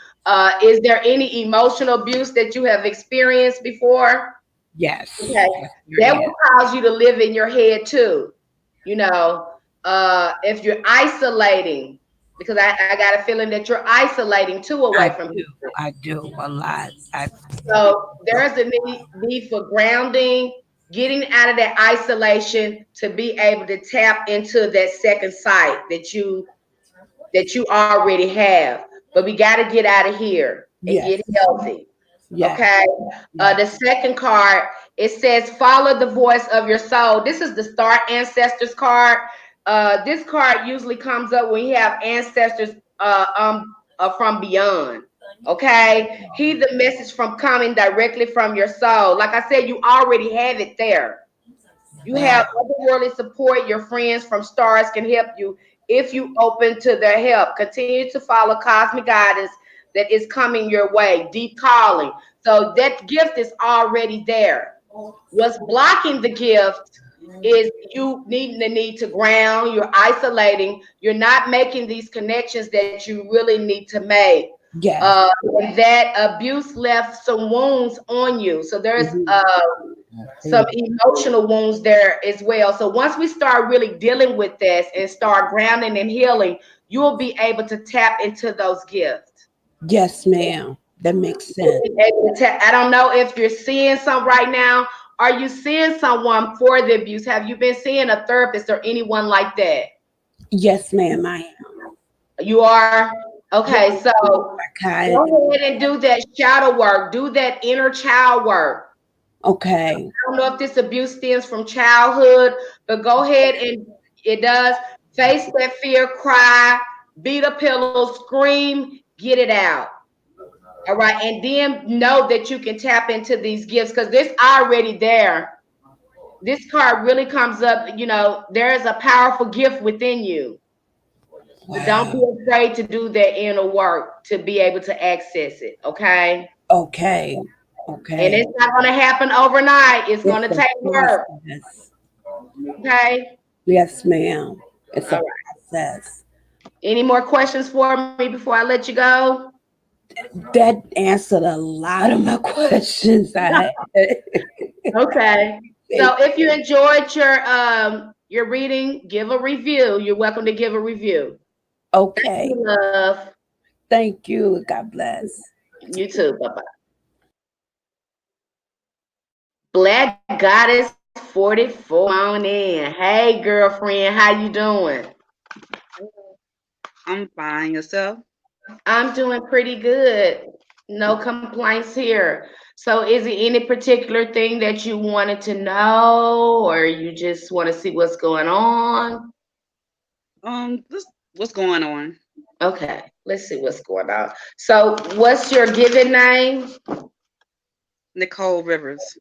Is there any emotional abuse that you have experienced before? Yes. Okay, Yes, there that is. will cause you to live in your head too. You know, if you're isolating, because I got a feeling that you're isolating too away I from do. people. I do a lot. I So there's a need for grounding, getting out of that isolation to be able to tap into that second sight that you already have. But we got to get out of here and yes. get healthy. Yes. Okay. Yes. The second card, it says follow the voice of your soul. This is the Star Ancestors card. This card usually comes up when you have ancestors from beyond. Okay. Heed the message from coming directly from your soul. Like I said, you already have it there. You Wow. have otherworldly support. Your friends from stars can help you if you open to their help. Continue to follow cosmic guidance that is coming your way. Deep calling. So that gift is already there. What's blocking the gift is you needing the need to ground. You're isolating. You're not making these connections that you really need to make. Yes. And that abuse left some wounds on you. So there's Mhm. some emotional wounds there as well. So once we start really dealing with this and start grounding and healing, you will be able to tap into those gifts. Yes, ma'am. That makes sense. I don't know if you're seeing some right now. Are you seeing someone for the abuse? Have you been seeing a therapist or anyone like that? Yes, ma'am, I am. You are? Yes, Okay, so psychiatrist. go ahead and do that shadow work, do that inner child work. Okay. I don't know if this abuse stems from childhood, but go ahead and it does. Face that fear, cry, beat a pillow, scream, get it out. All right. And then know that you can tap into these gifts because this already there. This card really comes up, there is a powerful gift within you. But don't be Wow. afraid to do that inner work to be able to access it. Okay. Okay. And Okay. it's not going to happen overnight. It's going It's to a take work. process. Okay. Yes, ma'am. It's All a right. process. Any more questions for me before I let you go? That answered a lot of my questions I had. Okay. Thank So if you enjoyed your reading, give a review. You're welcome to give a review. Thank okay. you, love. Thank you. God bless. You too. Bye bye. Black Goddess 44 on in. Hey girlfriend, how you doing? I'm fine. Yourself? I'm doing pretty good. No complaints here. So is it any particular thing that you wanted to know or you just want to see what's going on? What's going on? Okay, let's see what's going on. So, what's your given name? Nicole Rivers.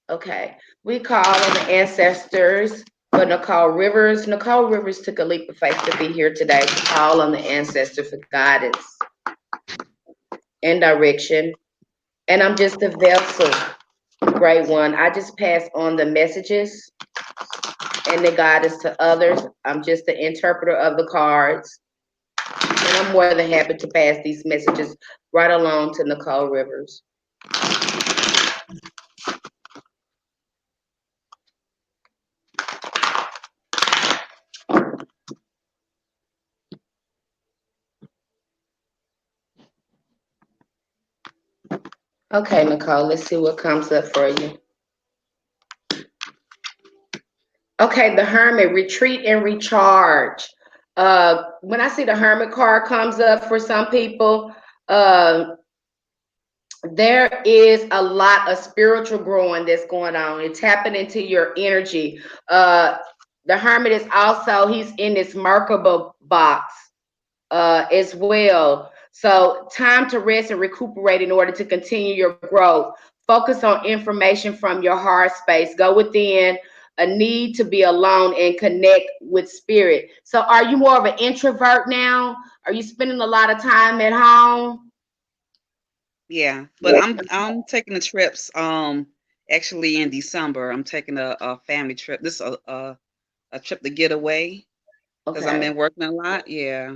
Okay, we call on the ancestors for Nicole Rivers. Nicole Rivers took a leap of faith to be here today to call on the ancestor for guidance and direction. And I'm just a vessel, great one. I just pass on the messages and the guidance to others. I'm just the interpreter of the cards. And I'm more than happy to pass these messages right along to Nicole Rivers. Okay, Nicole, let's see what comes up for you. Okay, the Hermit, retreat and recharge. When I see the Hermit card comes up for some people, uh, there is a lot of spiritual growing that's going on. It's tapping into your energy. Uh, the Hermit is also, he's in this Merkaba box as well. So time to rest and recuperate in order to continue your growth. Focus on information from your heart space. Go within, a need to be alone and connect with spirit. So are you more of an introvert now? Are you spending a lot of time at home? Yeah, but I'm taking the trips. Actually in December, I'm taking a family trip. This is a trip to get away because I've Okay. been working a lot. Yeah.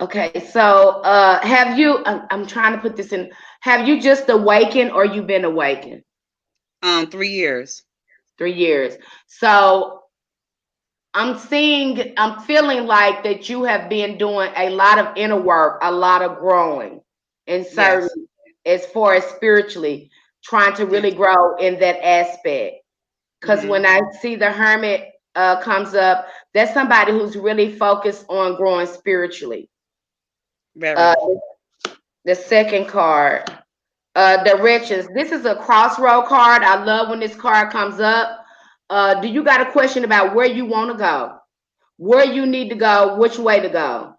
Okay. So have you, I'm trying to put this in, have you just awakened or you been awakened? 3 years. 3 years. So I'm feeling like that you have been doing a lot of inner work, a lot of growing in certain, Yes. as far as spiritually, trying to really Yes. grow in that aspect. Because Mhm. when I see the Hermit comes up, that's somebody who's really focused on growing spiritually. Uh, Very. the second card, the riches. This is a crossroad card. I love when this card comes up. Do you got a question about where you want to go? Where you need to go, which way to go?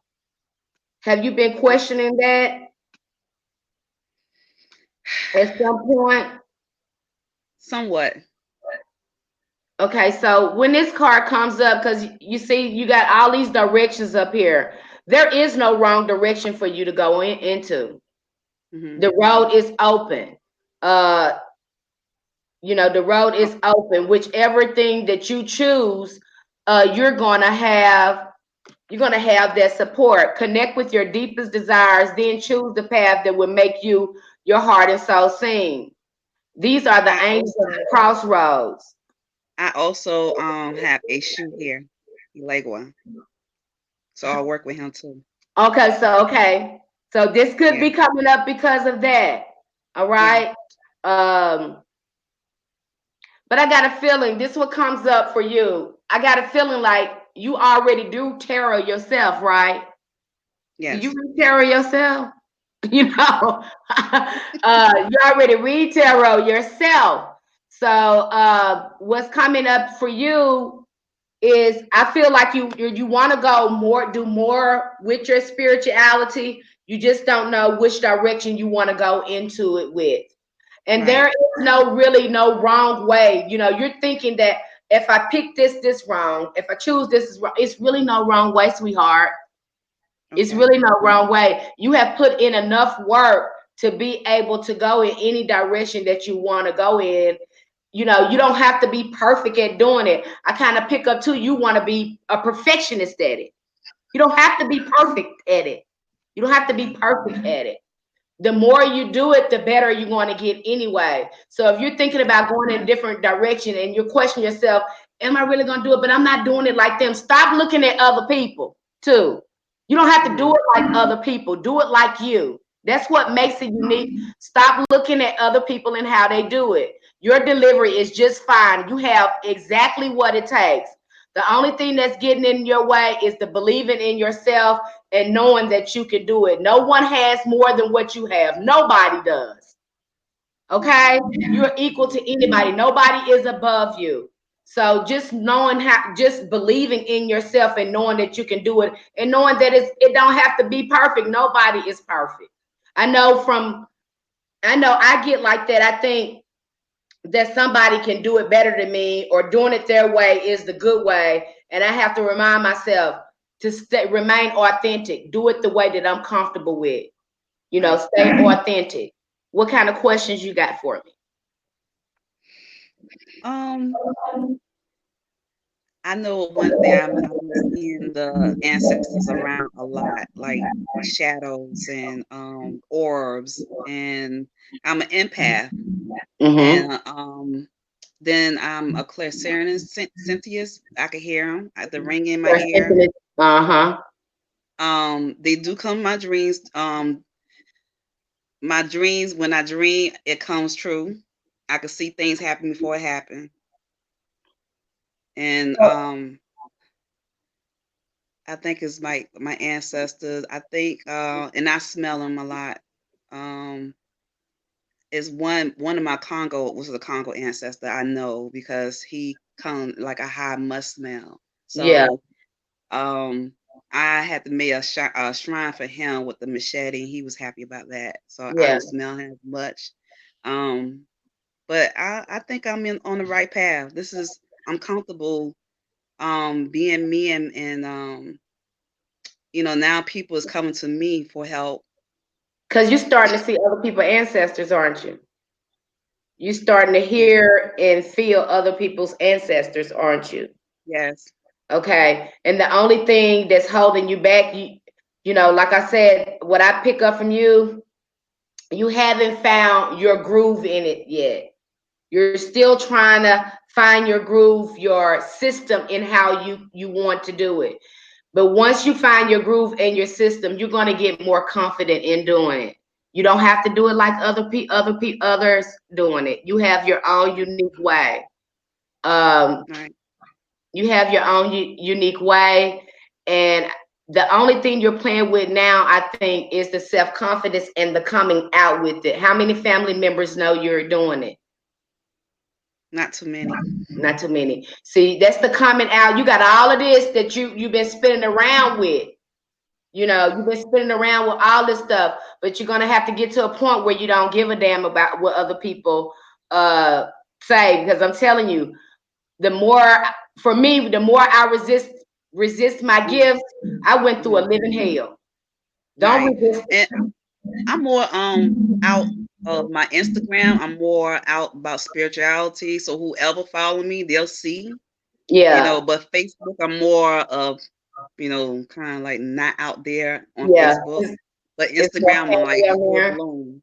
Have you been questioning that at some point? Somewhat. Okay, so when this card comes up, because you see, you got all these directions up here. There is no wrong direction for you to go into. Mhm. The road is open. Uh, the road Oh, is open. Whichever thing that you choose, you're gonna have that support. Connect with your deepest desires, then choose the path that will make you your heart and soul sing. These are the I angels of the also crossroads. I also have a shoe here, Legua. So I'll work with him too. Okay. So this could Yeah. be coming up because of that. All Yeah. right. Um, but I got a feeling this what comes up for you. I got a feeling like you already do tarot yourself, right? Do you Yes. read tarot yourself? You know, you already read tarot yourself. So what's coming up for you is I feel like you want to go more, do more with your spirituality. You just don't know which direction you want to go into it with. And there Right. is no wrong way. You're thinking that if I pick this wrong, if I choose this is wrong, it's really no wrong way, sweetheart. It's Okay. really no wrong way. You have put in enough work to be able to go in any direction that you want to go in. You don't have to be perfect at doing it. I kind of pick up too, you want to be a perfectionist at it. You don't have to be perfect at it. You don't have to be perfect at it. The more you do it, the better you're going to get anyway. So if you're thinking about going in a different direction and you're questioning yourself, am I really going to do it? But I'm not doing it like them. Stop looking at other people too. You don't have to do Mhm. it like other people. Do it like you. That's what makes it unique. Stop looking at other people and how they do it. Your delivery is just fine. You have exactly what it takes. The only thing that's getting in your way is the believing in yourself and knowing that you can do it. No one has more than what you have. Nobody does. Okay? You're equal to anybody. Nobody is above you. So just knowing how, just believing in yourself and knowing that you can do it, and knowing that it don't have to be perfect. Nobody is perfect. I know from, I know I get like that. I think that somebody can do it better than me, or doing it their way is the good way. And I have to remind myself to remain authentic, do it the way that I'm comfortable with, Right. stay authentic. What kind of questions you got for me? Um, I know one thing I've been seeing the ancestors around a lot, like shadows and orbs, and I'm an empath, Mm-hmm. and then I'm a clairvoyant, Cynthia's. I can hear them, the ring in my ear. Uh-huh. They do come in my dreams. When I dream, it comes true. I can see things happen before it happen, and I think it's my ancestors. I think, and I smell them a lot. Um, is one of my Congo was a Congo ancestor. I know because he come like a high musk smell. Yeah, So I had to make a shrine for him with the machete, and he was happy about that. So I yeah. don't smell him as much. Um, but I think I'm on the right path. I'm comfortable being me, and now people is coming to me for help. Because you're starting to see other people's ancestors, aren't you? You're starting to Yeah. hear and feel other people's ancestors, aren't you? Yes. Okay. And the only thing that's holding you back, like I said, what I pick up from you, you haven't found your groove in it yet. You're still trying to find your groove, your system in how you want to do it. But once you find your groove and your system, you're going to get more confident in doing it. You don't have to do it like others doing it. You have your own unique way. Um, Right. you have your own unique way, and the only thing you're playing with now, I think, is the self confidence and the coming out with it. How many family members know you're doing it? Not too many. Not too many. See, that's the coming out. You got all of this that you've been spinning around with. You've been spinning around with all this stuff, but you're gonna have to get to a point where you don't give a damn about what other people uh say. Because I'm telling you, the more for me, the more I resist my Mm, gifts, I went through a mhm. living hell. Don't Right. resist it. And I'm more out of my Instagram. I'm more out about spirituality. So whoever follow me, they'll see. Yeah, But Facebook, I'm more of, kind of like not out there on yeah. Facebook. But It's more Instagram, I'm like family on full there. blown.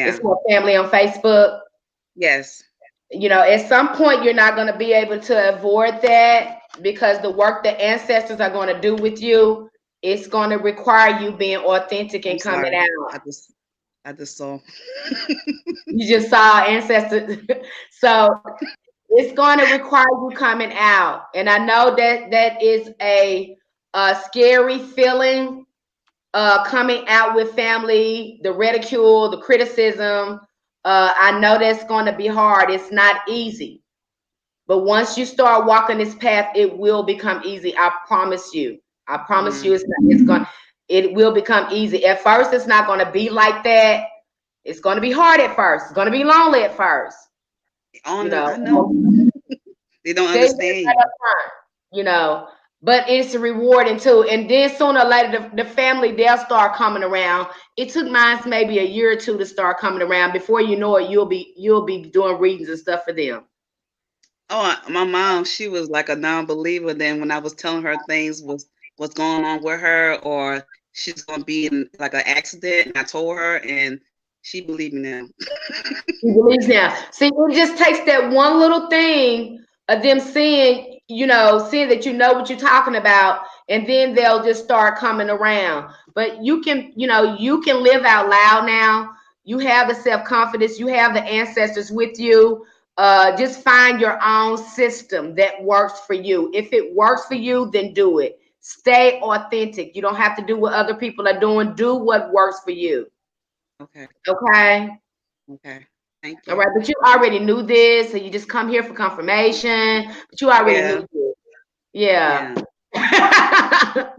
It's Yeah. more family on Facebook. Yes. At some point you're not going to be able to avoid that, because the work the ancestors are going to do with you, it's going to require you being authentic I'm and coming sorry. out. I just saw. You just saw ancestors. So it's going to require you coming out, and I know that that is a scary feeling, coming out with family, the ridicule, the criticism. I know that's going to be hard. It's not easy. But once you start walking this path, it will become easy. I promise you. I promise Yeah. you, it will become easy. At first, it's not going to be like that. It's going to be hard at first. It's going to be lonely at first. You know, I know. They don't say that understand right up you. front. You know, but it's rewarding too. And then sooner or later, the family, they'll start coming around. It took mine maybe a year or two to start coming around. Before you know it, you'll be doing readings and stuff for them. Oh, my mom, she was like a non-believer. Then when I was telling her things was going on with her, or she's gonna be in like an accident, and I told her, and she believed me now. He believes now. See, it just takes that one little thing of them seeing that you know what you're talking about, and then they'll just start coming around. But you can live out loud now. You have the self-confidence, you have the ancestors with you. Just find your own system that works for you. If it works for you, then do it. Stay authentic. You don't have to do what other people are doing. Do what works for you. Okay, Okay. okay. Thank All you. right, but you already knew this, so you just come here for confirmation, but you already Yeah, knew this. Yeah. yeah.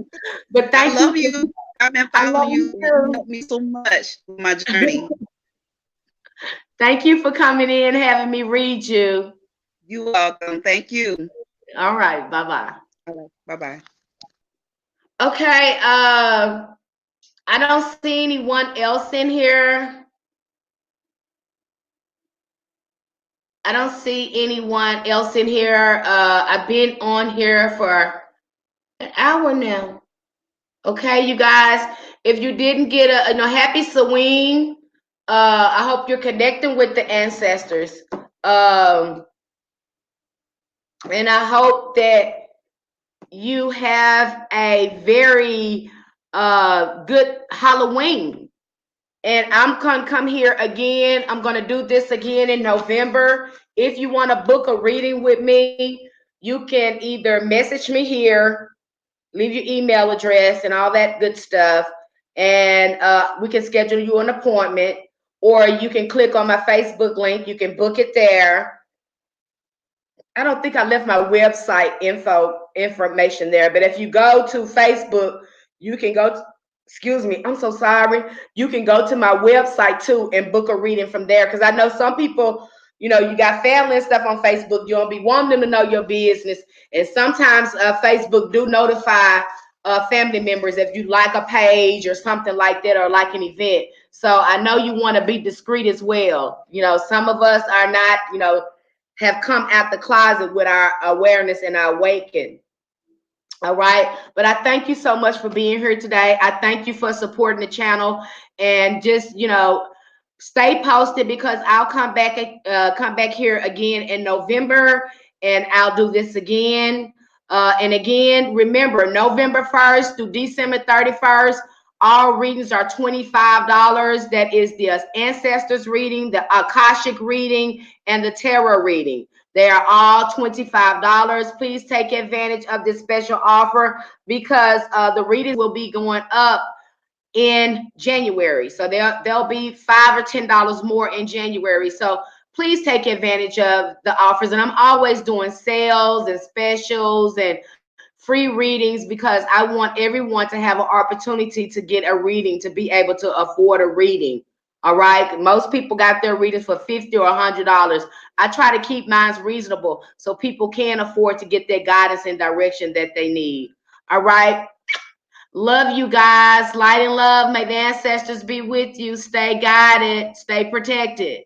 But I thank you. love you. I've been I following love you. You you helped me so much with my too. journey. Thank you for coming in, having me read you. You're welcome. Thank you. All right, bye-bye. All right. Bye-bye. Okay, I don't see anyone else in here. I don't see anyone else in here. I've been on here for an hour now. Okay, you guys. If you didn't get happy Samhain. I hope you're connecting with the ancestors. And I hope that you have a very good Halloween. And I'm going to come here again. I'm going to do this again in November. If you want to book a reading with me, you can either message me here, leave your email address and all that good stuff, and we can schedule you an appointment, or you can click on my Facebook link. You can book it there. I don't think I left my website information there, but if you go to Facebook, you can go to, excuse me, I'm so sorry. You can go to my website too and book a reading from there. Because I know some people, you got family and stuff on Facebook. You don't be wanting them to know your business. And sometimes Facebook do notify family members if you like a page or something like that, or like an event. So I know you want to be discreet as well. Some of us are not, have come out the closet with our awareness and our awakening. All right. But I thank you so much for being here today. I thank you for supporting the channel, and just, stay posted, because I'll come back here again in November, and I'll do this again. And again, remember, November 1st through December 31st, all readings are $25. That is the ancestors reading, the Akashic reading, and the tarot reading. They are all $25. Please take advantage of this special offer, because the readings will be going up in January. So they'll be $5 or $10 more in January. So please take advantage of the offers. And I'm always doing sales and specials and free readings, because I want everyone to have an opportunity to get a reading, to be able to afford a reading. All right. Most people got their readings for $50 or $100. I try to keep mine reasonable so people can afford to get their guidance and direction that they need. All right. Love you guys. Light and love. May the ancestors be with you. Stay guided. Stay protected.